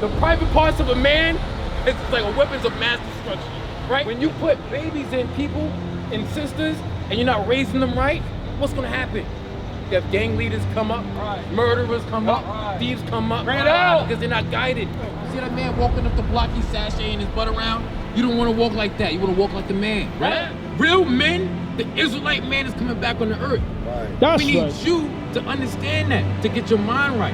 The private parts of a man is like a weapons of mass destruction, right? When you put babies in people and sisters and you're not raising them right, what's gonna happen? You have gang leaders come up, murderers come up, thieves come up, because they're not guided. You see that man walking up the block, he's sashaying his butt around? You don't want to walk like that. You want to walk like the man, right? Real men, the Israelite man is coming back on the earth. Right. We need you to understand that, to get your mind right.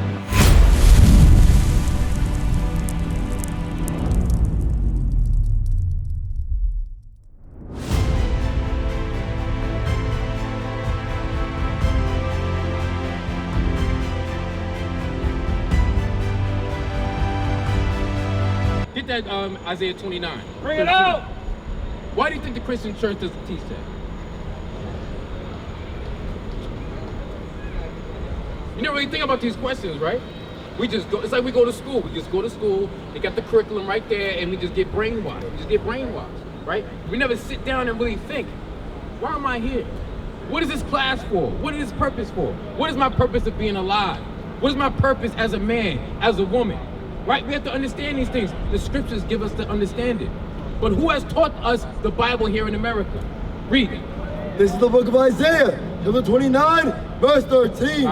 Get that Isaiah 29. Bring it out! Why do you think the Christian church doesn't teach that? You never really think about these questions, right? We just go, it's like we go to school. We just go to school, they got the curriculum right there, and we just get brainwashed. We just get brainwashed, right? We never sit down and really think, why am I here? What is this class for? What is this purpose for? What is my purpose of being alive? What is my purpose as a man, as a woman? Right? We have to understand these things. The scriptures give us the understanding. But who has taught us the Bible here in America? Read it. This is the book of Isaiah, chapter 29, verse 13.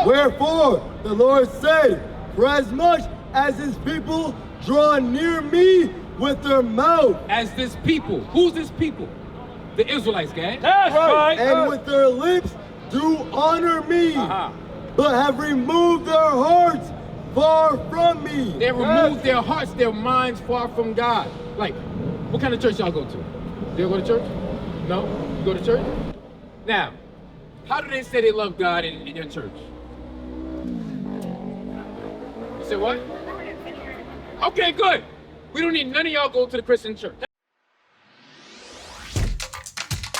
Wherefore the Lord said, for as much as his people draw near me with their mouth. As this people. Who's this people? The Israelites, guys. That's right. And with their lips do honor me, but have removed their hearts far from me. They removed their hearts, their minds far from God. Like, what kind of church y'all go to? Do you go to church? No? You go to church? Now, how do they say they love God in your church? You say what? Okay, good. We don't need none of y'all go to the Christian church.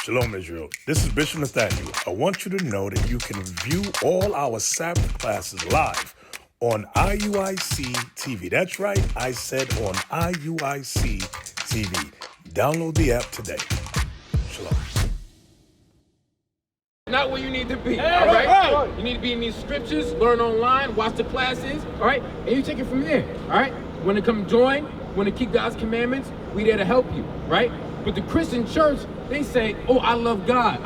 Shalom, Israel. This is Bishop Nathaniel. I want you to know that you can view all our Sabbath classes live on IUIC TV. That's right, I said on IUIC TV. Download the app today. Shalom. Not where you need to be, all right? You need to be in these scriptures, learn online, watch the classes, all right? And you take it from there, all right? When to come join, when to keep God's commandments, we there to help you, right? But the Christian church, they say, oh, I love God,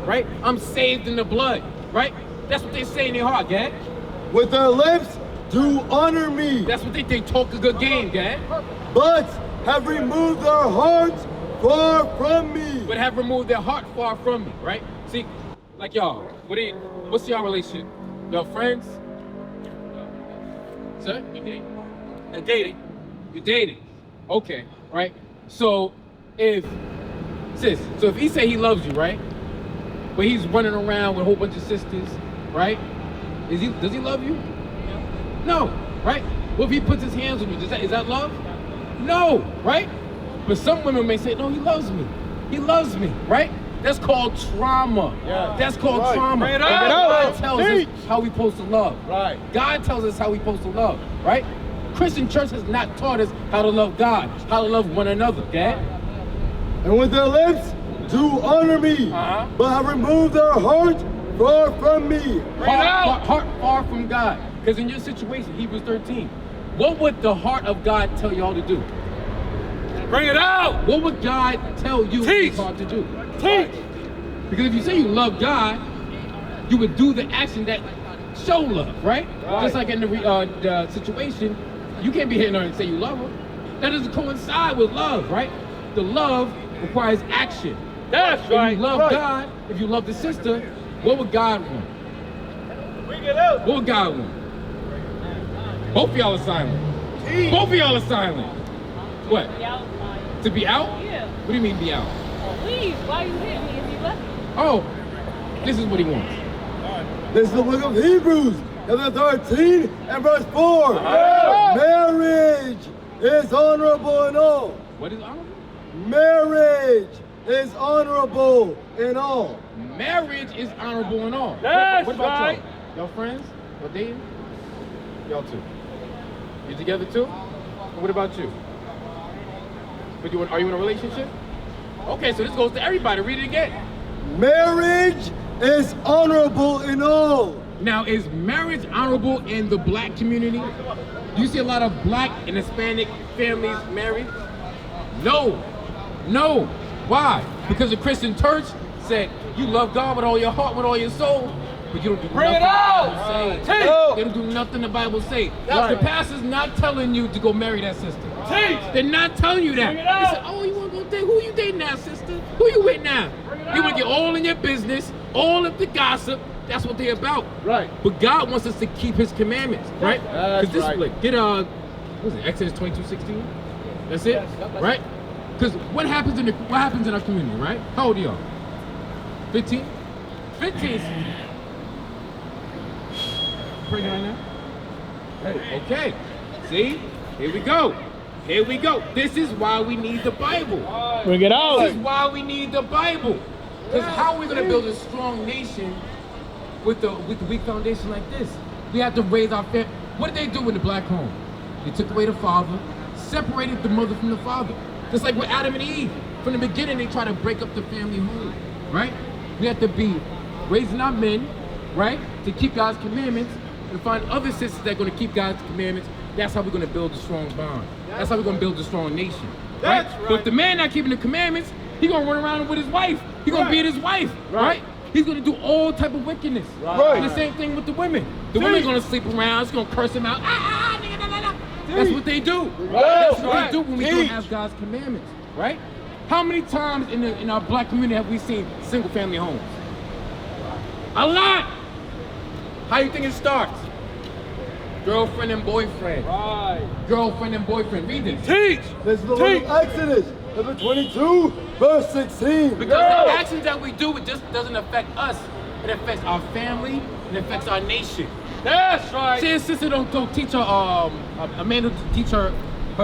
right? I'm saved in the blood, right? That's what they say in their heart, Gad. With their lips do honor me. That's what they talk a good game, Gad. But have removed their hearts far from me. But have removed their heart far from me, right? See, like y'all, what's y'all relationship? Y'all friends? Sir, you dating? Dating. You're dating. Okay, right? So if he say he loves you, right? But he's running around with a whole bunch of sisters, right? Does he love you? No, right? Well, if he puts his hands on you, is that love? No, right? But some women may say, no, he loves me. He loves me, right? That's called trauma. Yeah. That's called trauma. And God tells us how we're supposed to love. Right. God tells us how we're supposed to love, right? Christian church has not taught us how to love God, how to love one another, okay? And with their lips do honor me, but have removed their heart far from me. Heart far from God. Because in your situation, Hebrews 13, what would the heart of God tell y'all to do? Bring it out! What would God tell you his heart to do? Teach! Because if you say you love God, you would do the action that show love, right? Just like in the situation, you can't be hitting her and say you love her. That doesn't coincide with love, right? The love requires action. That's right. If you love God, if you love the sister, what would God want? Bring it out. What would God want? Both of y'all are silent. Jeez. Both of y'all are silent. What? To be out. To be out? Yeah. What do you mean be out? Leave. Why you hit me if you left me? Oh, this is what he wants. This is the book of Hebrews, chapter 13 and verse 4. Marriage is honorable in all. What is honorable? Marriage is honorable in all. Marriage is honorable in all. That's what about right. Y'all friends? Y'all dating? Y'all too. You together too? And what about you? But are you in a relationship? Okay, so this goes to everybody. Read it again. Marriage is honorable in all. Now, is marriage honorable in the black community? Do you see a lot of black and Hispanic families married? No. No. Why? Because the Christian church said, you love God with all your heart, with all your soul, but you don't do Bring nothing it out! the Bible say. They don't do nothing the Bible say. Right. The pastor's not telling you to go marry that sister. Teach! They're not telling you that. Bring it They out! said, oh, you want to go date? Who you dating now, sister? Who you with now? You want to get all in your business, all of the gossip. That's what they're about. Right. But God wants us to keep his commandments, right? That's this right. Like, get what was it, Exodus 22:16? That's it? Right? Because what happens in our community, right? How old are y'all? 15? 15. Pregnant right now? Hey, okay. See? Here we go. Here we go. This is why we need the Bible. Bring it out! This is why we need the Bible. Because how are we going to build a strong nation with the weak foundation like this? We have to raise our family. What did they do in the black home? They took away the father, separated the mother from the father. Just like with Adam and Eve. From the beginning, they try to break up the family home, right? We have to be raising our men, right, to keep God's commandments and find other sisters that are going to keep God's commandments. That's how we're going to build a strong bond. That's how we're going to build a strong nation. Right? That's right. But if the man not keeping the commandments, he's going to run around with his wife. He's going to beat his wife, right? He's going to do all type of wickedness. Right. And the same thing with the women. The women's going to sleep around. It's going to curse him out. That's what they do. That's what they do when we don't have God's commandments, right? How many times in our black community have we seen single family homes? A lot. How you think it starts? Girlfriend and boyfriend. Right. Girlfriend and boyfriend. Read this. Teach! This is the book of Exodus, chapter 22, verse 16. Because the actions that we do, it just doesn't affect us. It affects our family. It affects our nation. That's right! See, his sister don't teach her, a man who teach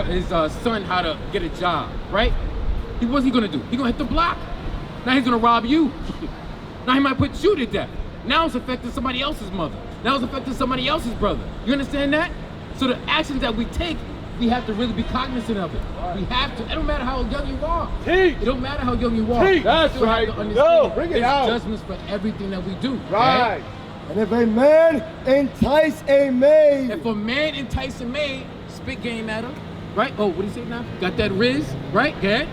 his son how to get a job, right? What's he gonna do? He gonna hit the block. Now he's gonna rob you. Now he might put you to death. Now it's affecting somebody else's mother. Now it's affecting somebody else's brother. You understand that? So the actions that we take, we have to really be cognizant of it. We have to. It don't matter how young you are. Teach! It don't matter how young you are. Teach! You That's still have right. to understand No, bring it there's out. judgments for everything that we do. Right! And if a man entice a maid, If a man entice a maid, spit game at her, right? Oh, what do you say now? Got that Riz, right? Okay.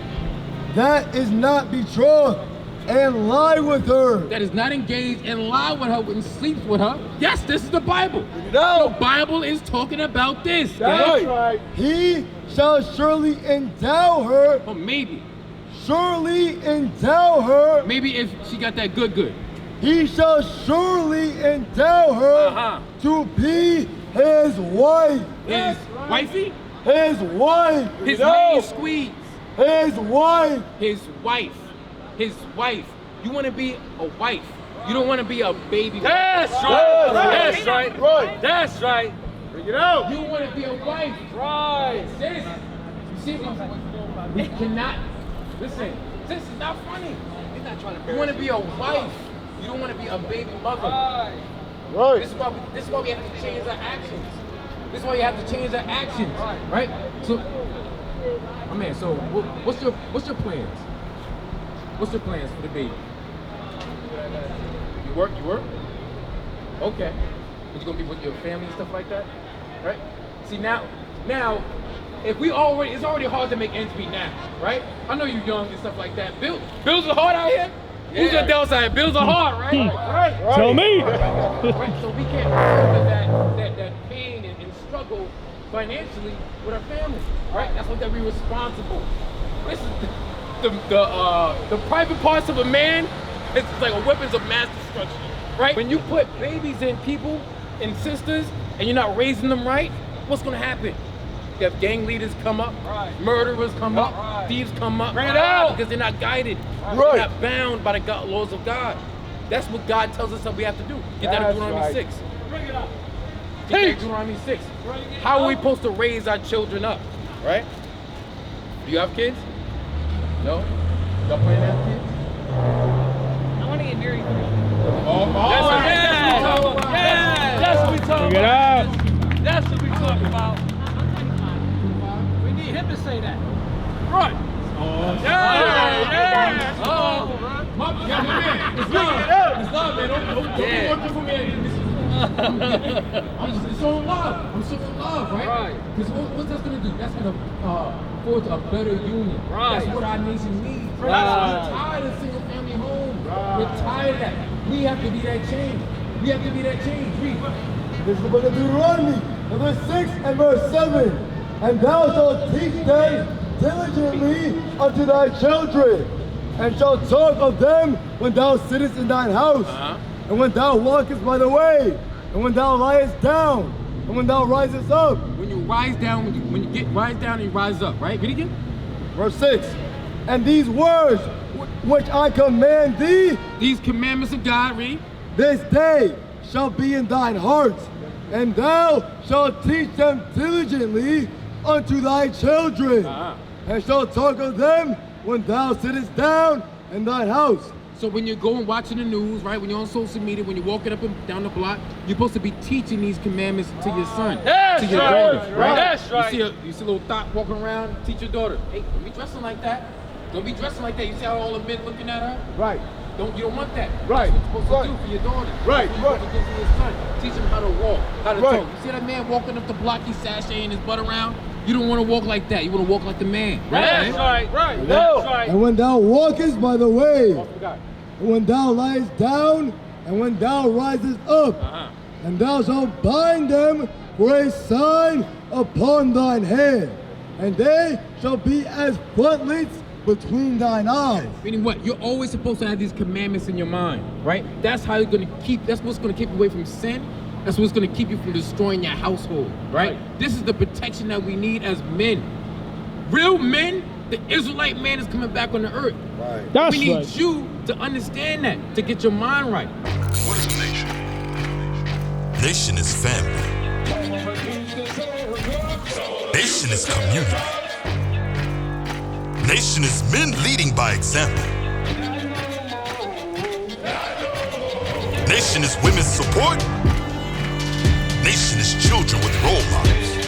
that is not betrothed, and lie with her. That is not engaged and lie with her and sleeps with her. Yes, this is the Bible. No. The Bible is talking about this. That's okay? right! He shall surely endow her, Or maybe maybe if she got that good. he shall surely endow her Uh-huh. to be his wife. His wifey, His wife. his No. main squeeze, His wife. his wife. You want to be a wife. You don't want to be a baby. That's That's right! right. That's right! Right. That's right! Bring it out! You want to be a wife. Right! Sis, you see, we cannot, listen, this is not funny. You want to be a wife. You don't want to be a baby mother. Right. This is why we have to change our actions. This is why you have to change our actions, right? So, my man, so what's your plans? What's your plans for the baby? You work? Okay. But you gonna be with your family and stuff like that, right? See now, if it's already hard to make ends meet now, right? I know you're young and stuff like that. Bills are hard out here. Who's the devil side? Bills are hard, right? Right. Tell me! Right, so we can't have that pain and struggle financially with our family, right? That's what that we're responsible. This is the private parts of a man. It's like a weapons of mass destruction, right? When you put babies in people and sisters and you're not raising them right, what's gonna happen? You have gang leaders come up, murderers come up, thieves come up. Bring it out! Because they're not guided. Right. They're not bound by the laws of God. That's what God tells us that we have to do. Get that in That's Deuteronomy right. 6. Bring it out! Get that in Deuteronomy 6. How are we supposed to raise our children up, right? Do you have kids? No? Y'all planning to have kids? I want to get married. That's what we talking Bring it about. out. That's what we talking about. We need him to say that. Right. Yeah. Oh, my man. It's love. It's love, man. Don't working for me. I'm just showing love. I'm showing love, right? Right. Because what's that's gonna do? That's gonna forge a better union. Right. That's what our nation needs. Right. We're tired of single family homes. Right. We're tired of that. We have to be that change. We have to be that change. Read. This is the book of Deuteronomy, verse 6 and verse 7. And thou shalt teach them diligently unto thy children, and shalt talk of them when thou sittest in thine house, and when thou walkest by the way, and when thou liest down, and when thou risest up. When you rise down, when you rise down and you rise up, right? Read again. Verse 6. And these words which I command thee These commandments of God, read. this day shall be in thine heart, and thou shalt teach them diligently unto thy children, and shalt talk of them when thou sittest down in thine house. So when you're going watching the news, right? When you're on social media, when you're walking up and down the block, you're supposed to be teaching these commandments to your son, That's to your right. daughters, right? That's right. You see a little thought walking around, teach your daughter, hey, don't be dressing like that. Don't be dressing like that. You see how all the men looking at her? Right. You don't want that. Right. That's what you're supposed Right. to do for your daughter. Right. That's what you're supposed to do for your son. Teach him how to walk, how to Right. talk. You see that man walking up the block, he's sashaying his butt around? You don't want to walk like that. You want to walk like the man, right? That's man? right. Right. That's right. And when thou walkest by the way, and when thou liest down, and when thou risest up, and thou shalt bind them for a sign upon thine hand, and they shall be as frontlets between thine eyes. Meaning what? You're always supposed to have these commandments in your mind, right? That's how you're gonna keep, that's what's gonna keep you away from sin. That's what's gonna keep you from destroying your household, right? This is the protection that we need as men. Real men, the Israelite man is coming back on the earth. Right. That's We need right. you to understand that, to get your mind right. What is a nation? Nation is family. Nation is community. Nation is men leading by example. Nation is women's support. Nation is children with role models.